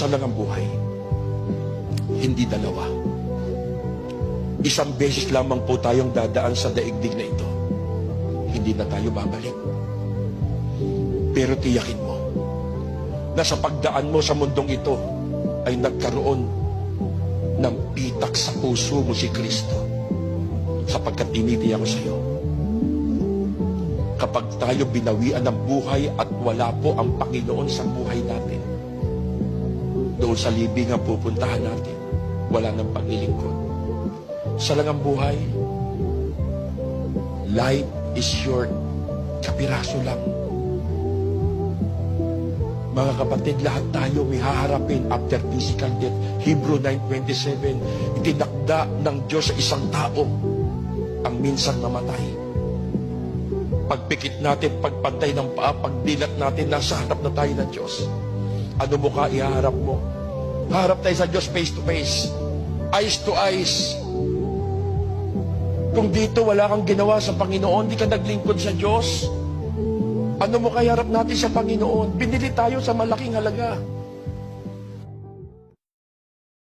Isa lang ang buhay, hindi dalawa. Isang beses lamang po tayong dadaan sa daigdig na ito. Hindi na tayo babalik. Pero tiyakin mo na sa pagdaan mo sa mundong ito ay nagkaroon ng pitak sa puso mo si Kristo, sapagkat tinitiyak ko sa iyo, kapag tayo binawian ng buhay at wala po ang Panginoon sa buhay natin, doon sa libing ang pupuntahan natin, wala nang paglilingkod. Sa lang ang buhay, life is short, kapiraso lang. Mga kapatid, lahat tayo may haharapin after physical death. Hebrew 9:27, itinakda ng Diyos sa isang tao ang minsan namatay. Pagpikit natin, pagpantay ng paa, pagdilat natin, nasa harap na tayo ng Diyos. Ano mukha ihaharap mo? Harap tayo sa Diyos face to face, eyes to eyes. Kung dito wala kang ginawa sa Panginoon, di ka naglingkod sa Diyos, ano mo kaya harap natin sa Panginoon? Binili tayo sa malaking halaga.